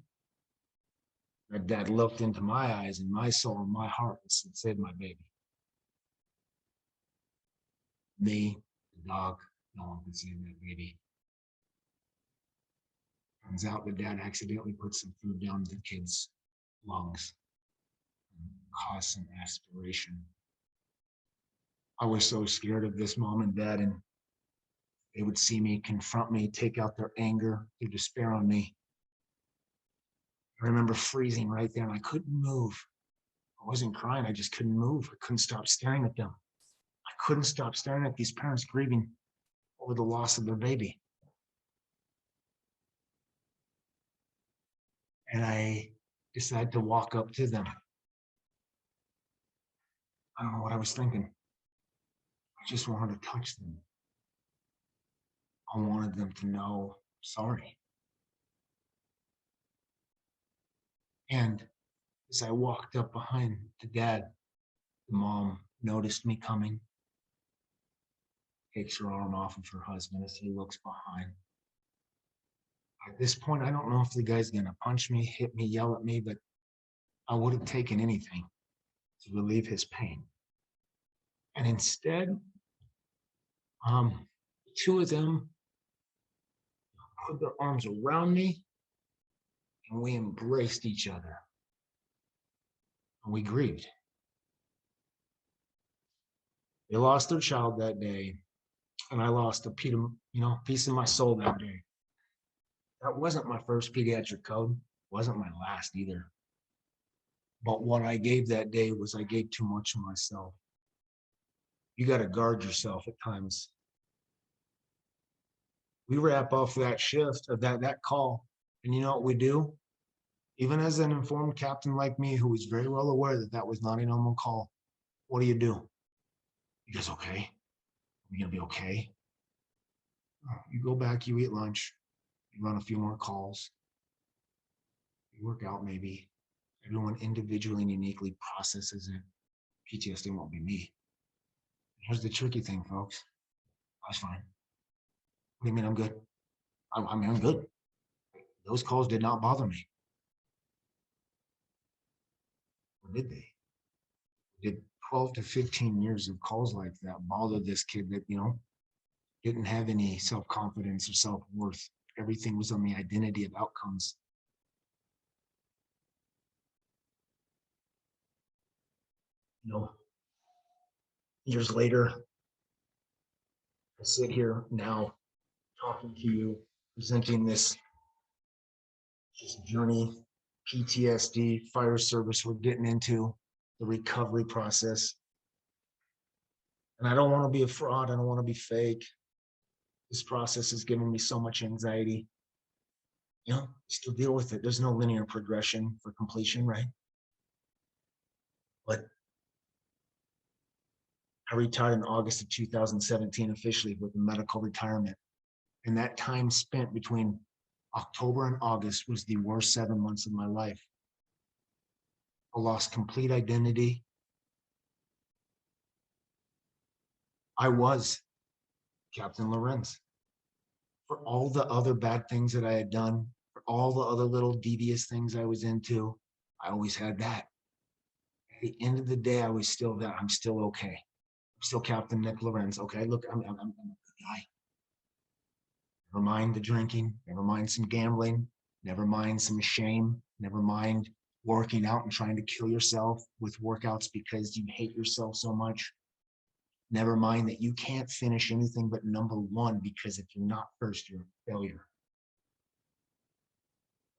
My dad looked into my eyes and my soul and my heart and said, save my baby. Me, the dog, no one could save that baby. Turns out the dad accidentally put some food down the kid's lungs and caused some aspiration. I was so scared of this mom and dad, and they would see me, confront me, take out their anger, their despair on me. I remember freezing right there and I couldn't move. I wasn't crying, I just couldn't move. I couldn't stop staring at them. I couldn't stop staring at these parents grieving over the loss of their baby. And I decided to walk up to them. I don't know what I was thinking. I just wanted to touch them. I wanted them to know, sorry. And as I walked up behind the dad, the mom noticed me coming, takes her arm off of her husband as he looks behind. At this point, I don't know if the guy's gonna punch me, hit me, yell at me, but I would have taken anything to relieve his pain. And instead, the two of them put their arms around me and we embraced each other. And we grieved. They lost their child that day, and I lost a piece of my soul that day. That wasn't my first pediatric code, wasn't my last either. But what I gave that day was I gave too much of myself. You got to guard yourself at times. We wrap off that shift of that call, And you know what we do? Even as an informed captain like me, who was very well aware that that was not a normal call, what do? You guys okay? Are we gonna be okay? You go back, you eat lunch, you run a few more calls, you work out maybe. Everyone individually and uniquely processes it. PTSD won't be me. Here's the tricky thing, folks. I was fine. What do you mean I'm good? I mean, I'm good. Those calls did not bother me. Or did they? Did 12 to 15 years of calls like that bother this kid that, didn't have any self-confidence or self-worth? Everything was on the identity of outcomes. Years later, I sit here now talking to you, presenting this journey, PTSD, fire service, we're getting into the recovery process. And I don't want to be a fraud. I don't want to be fake. This process is giving me so much anxiety. Still deal with it. There's no linear progression for completion, right? But I retired in August of 2017 officially with a medical retirement. And that time spent between October and August was the worst 7 months of my life. I lost complete identity. I was Captain Lorenz. For all the other bad things that I had done, for all the other little devious things I was into, I always had that. At the end of the day, I was still that. I'm still okay. I'm still Captain Nick Lorenz. Okay, look, I'm a good guy. Never mind the drinking, never mind some gambling, never mind some shame, never mind working out and trying to kill yourself with workouts because you hate yourself so much. Never mind that you can't finish anything but number one, because if you're not first, you're a failure.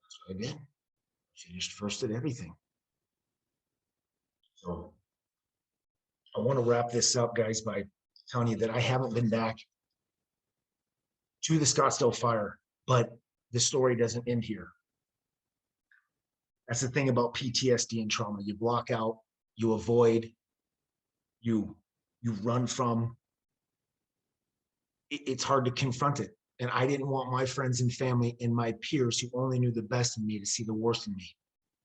That's what I did. Finished first at everything. So I want to wrap this up, guys, by telling you that I haven't been back to the Scottsdale fire, but the story doesn't end here. That's the thing about PTSD and trauma. You block out, you avoid, you run from. It's hard to confront it. And I didn't want my friends and family and my peers who only knew the best in me to see the worst in me.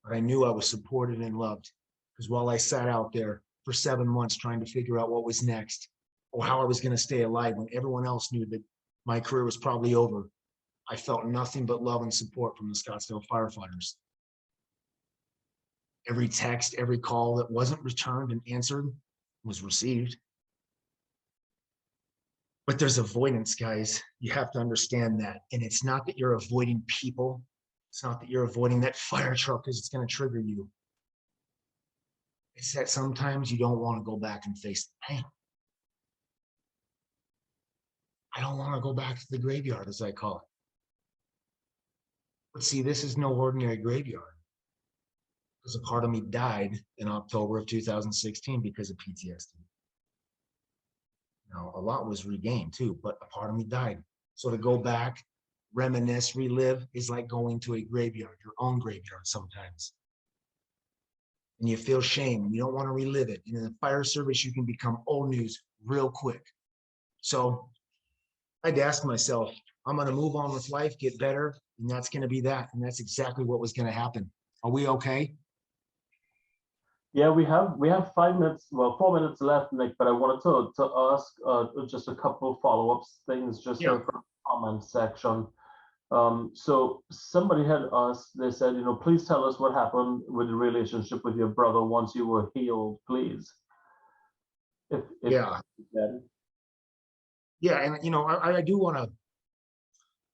But I knew I was supported and loved, because while I sat out there for 7 months trying to figure out what was next or how I was going to stay alive when everyone else knew that my career was probably over, I felt nothing but love and support from the Scottsdale firefighters. Every text, every call that wasn't returned and answered was received. But there's avoidance, guys. You have to understand that. And it's not that you're avoiding people. It's not that you're avoiding that fire truck because it's going to trigger you. It's that sometimes you don't want to go back and face the pain. I don't want to go back to the graveyard, as I call it. But see, this is no ordinary graveyard, because a part of me died in October of 2016 because of PTSD. Now, a lot was regained too, but a part of me died. So to go back, reminisce, relive is like going to a graveyard, your own graveyard sometimes. And you feel shame and you don't want to relive it. And in the fire service, you can become old news real quick. So I had to ask myself, I'm going to move on with life, get better, and that's going to be that. And that's exactly what was going to happen. Are we okay? Yeah, we have 5 minutes, well, 4 minutes left, Nick, but I wanted to ask just a couple of follow-ups things just from the comment section. So somebody had asked, they said, please tell us what happened with the relationship with your brother once you were healed, please. Yeah. Yeah, and I do want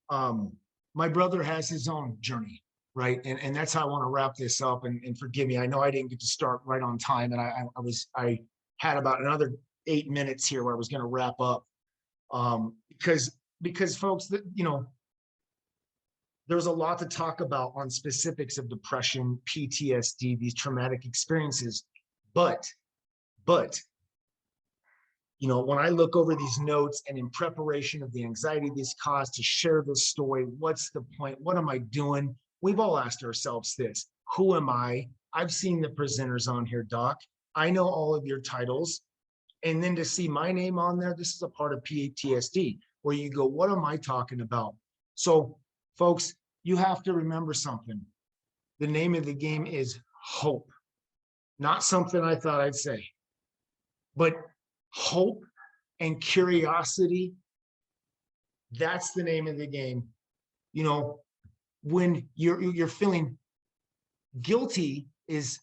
to, my brother has his own journey, right? And that's how I want to wrap this up. And forgive me, I know I didn't get to start right on time, and I had about another 8 minutes here where I was going to wrap up, because folks, that there's a lot to talk about on specifics of depression, PTSD, these traumatic experiences, but you know, when I look over these notes and in preparation of the anxiety this caused to share this story, what's the point? What am I doing? We've all asked ourselves this. Who am I? I've seen the presenters on here, Doc. I know all of your titles. And then to see my name on there, this is a part of PTSD where you go, what am I talking about? So folks, you have to remember something. The name of the game is hope. Not something I thought I'd say, but hope and curiosity, that's the name of the game. You know, when you're feeling guilty is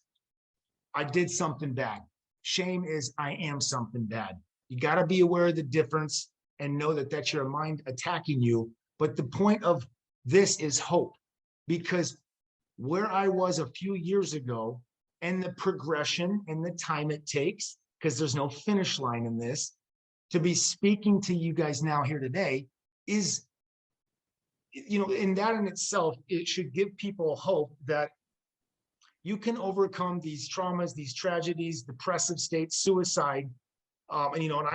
I did something bad. Shame is I am something bad. You got to be aware of the difference and know that that's your mind attacking you. But the point of this is hope, because where I was a few years ago and the progression and the time it takes, because there's no finish line in this, to be speaking to you guys now here today is, you know, in that in itself, it should give people hope that you can overcome these traumas, these tragedies, depressive states, suicide. And, you know, and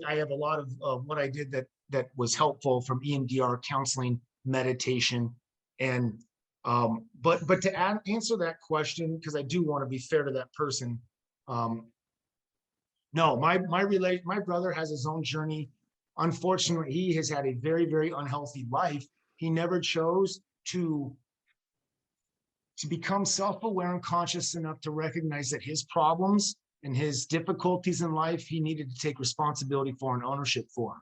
I have a lot of what I did that was helpful from EMDR counseling, meditation. And, but to answer that question, because I do want to be fair to that person. No, my brother has his own journey. Unfortunately, he has had a very, very unhealthy life. He never chose to become self-aware and conscious enough to recognize that his problems and his difficulties in life, he needed to take responsibility for and ownership for.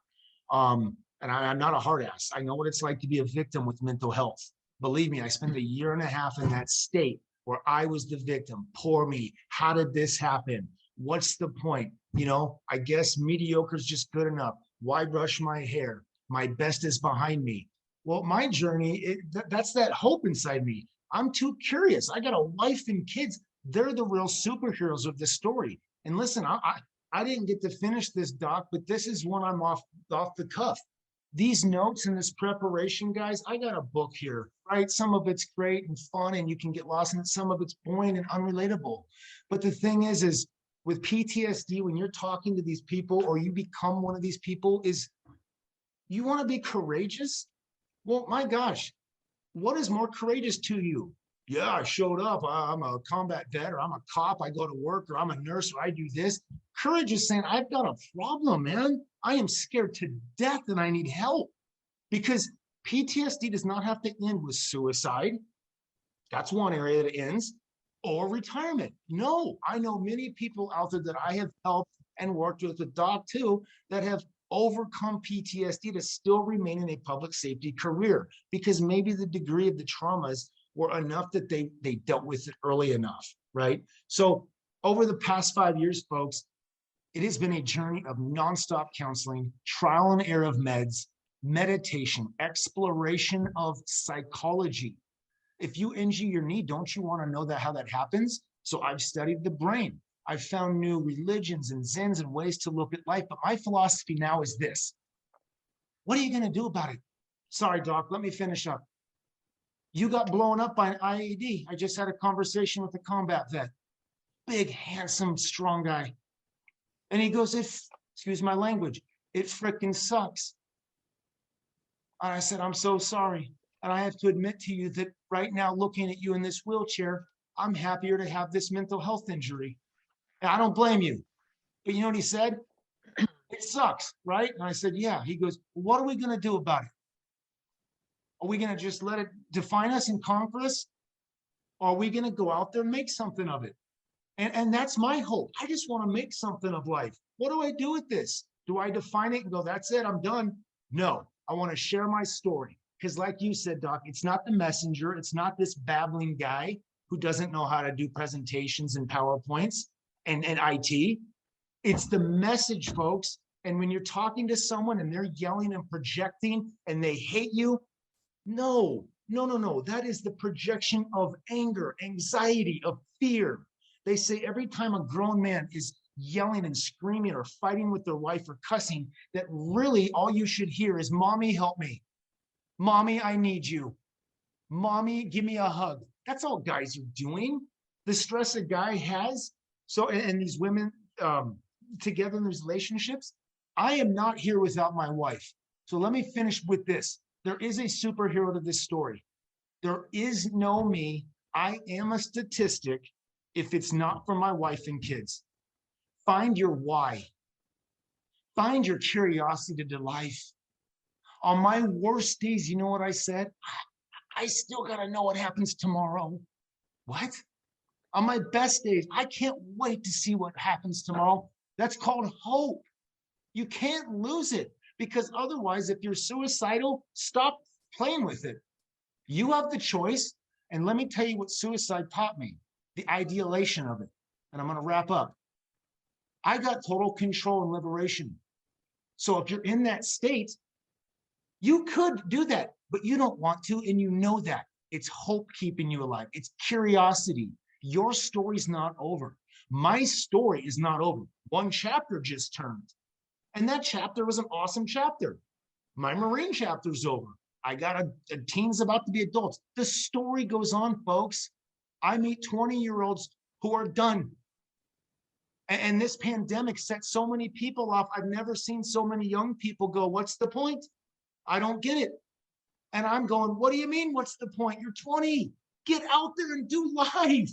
And I'm not a hard ass. I know what it's like to be a victim with mental health. Believe me, I spent 1.5 years in that state where I was the victim. Poor me. How did this happen? What's the point? You know, I guess mediocre is just good enough. Why brush my hair? My best is behind me. Well, my journey, that's that hope inside me. I'm too curious. I got a wife and kids. They're the real superheroes of this story. And listen, I didn't get to finish this, Doc, but this is when I'm off the cuff. These notes and this preparation, guys, I got a book here, right? Some of it's great and fun and you can get lost in it. Some of it's boring and unrelatable. But the thing is with PTSD, when you're talking to these people or you become one of these people, is you want to be courageous? Well, my gosh, what is more courageous to you? Yeah, I showed up. I'm a combat vet, or I'm a cop. I go to work, or I'm a nurse, or I do this. Courage is saying, I've got a problem, man. I am scared to death and I need help. Because PTSD does not have to end with suicide. That's one area that it ends, or retirement. No, I know many people out there that I have helped and worked with, the doc too, that have overcome PTSD to still remain in a public safety career, because maybe the degree of the traumas were enough that they dealt with it early enough, right? So over the past 5 years, folks, it has been a journey of nonstop counseling, trial and error of meds, meditation, exploration of psychology. If you injure your knee, don't you want to know how that happens? So I've studied the brain. I've found new religions and Zens and ways to look at life. But my philosophy now is this. What are you going to do about it? Sorry, Doc, let me finish up. You got blown up by an IED. I just had a conversation with a combat vet. Big, handsome, strong guy. And he goes, excuse my language, it freaking sucks. And I said, I'm so sorry. And I have to admit to you that right now, looking at you in this wheelchair, I'm happier to have this mental health injury. And I don't blame you. But you know what he said? It sucks, right? And I said, yeah. He goes, what are we going to do about it? Are we going to just let it define us and conquer us? Or are we going to go out there and make something of it? And that's my hope. I just want to make something of life. What do I do with this? Do I define it and go, that's it, I'm done? No, I want to share my story. Because like you said, Doc, it's not the messenger. It's not this babbling guy who doesn't know how to do presentations and PowerPoints and IT. It's the message, folks. And when you're talking to someone and they're yelling and projecting and they hate you, no. That is the projection of anger, anxiety, of fear. They say every time a grown man is yelling and screaming or fighting with their wife or cussing, that really all you should hear is, Mommy, help me. Mommy, I need you. Mommy, give me a hug. That's all guys are doing. The stress a guy has. So, and these women together in these relationships, I am not here without my wife. So let me finish with this. There is a superhero to this story. There is no me. I am a statistic if it's not for my wife and kids. Find your why. Find your curiosity to life. On my worst days, you know what I said? I still got to know what happens tomorrow. What? On my best days, I can't wait to see what happens tomorrow. That's called hope. You can't lose it, because otherwise, if you're suicidal, stop playing with it. You have the choice. And let me tell you what suicide taught me, the ideation of it. And I'm going to wrap up. I got total control and liberation. So if you're in that state, you could do that, but you don't want to, and you know that. It's hope keeping you alive. It's curiosity. Your story's not over. My story is not over. One chapter just turned, and that chapter was an awesome chapter. My Marine chapter's over. I got a teens about to be adults. The story goes on, folks. I meet 20-year-olds who are done. And this pandemic set so many people off. I've never seen so many young people go, what's the point? I don't get it. And I'm going, what do you mean, what's the point? You're 20. Get out there and do life.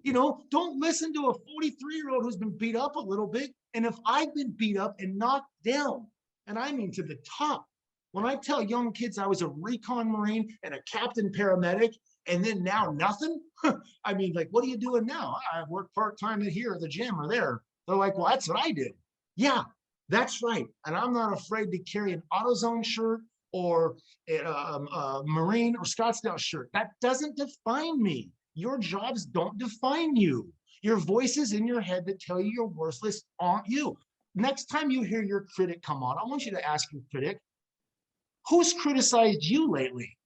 You know, don't listen to a 43-year-old who's been beat up a little bit. And if I've been beat up and knocked down, and I mean to the top, when I tell young kids I was a recon Marine and a captain paramedic, and then now nothing, I mean, like, what are you doing now? I work part-time here, the gym, or there. They're like, well, that's what I did. Yeah, that's right. And I'm not afraid to carry an AutoZone shirt or a Marine or Scottsdale shirt. That doesn't define me. Your jobs don't define you. Your voices in your head that tell you you're worthless aren't you. Next time you hear your critic come on, I want you to ask your critic, who's criticized you lately?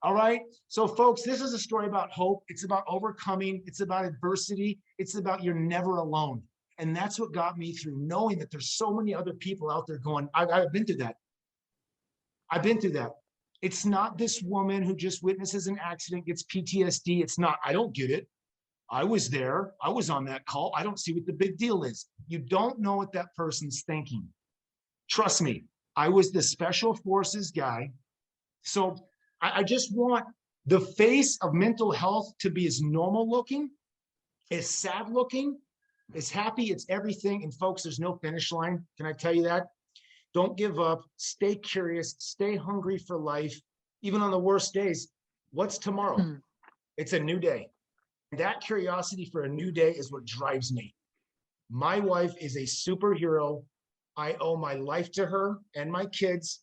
All right. So folks, this is a story about hope. It's about overcoming. It's about adversity. It's about you're never alone. And that's what got me through, knowing that there's so many other people out there going, I've been through that. I've been through that. It's not this woman who just witnesses an accident, gets PTSD. It's not, I don't get it. I was there. I was on that call. I don't see what the big deal is. You don't know what that person's thinking. Trust me, I was the special forces guy. So I just want the face of mental health to be as normal looking, as sad looking, as happy. It's everything. And folks, there's no finish line. Can I tell you that? Don't give up. Stay curious. Stay hungry for life. Even on the worst days, what's tomorrow? It's a new day. That curiosity for a new day is what drives me. My wife is a superhero. I owe my life to her and my kids.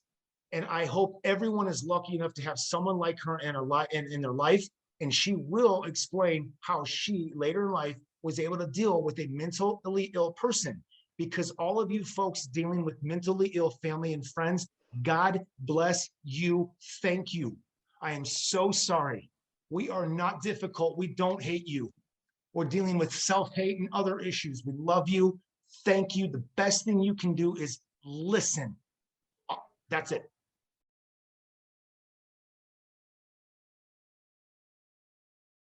And I hope everyone is lucky enough to have someone like her in their life. And she will explain how she later in life was able to deal with a mentally ill person. Because all of you folks dealing with mentally ill family and friends, God bless you. Thank you. I am so sorry. We are not difficult. We don't hate you. We're dealing with self-hate and other issues. We love you. Thank you. The best thing you can do is listen. That's it.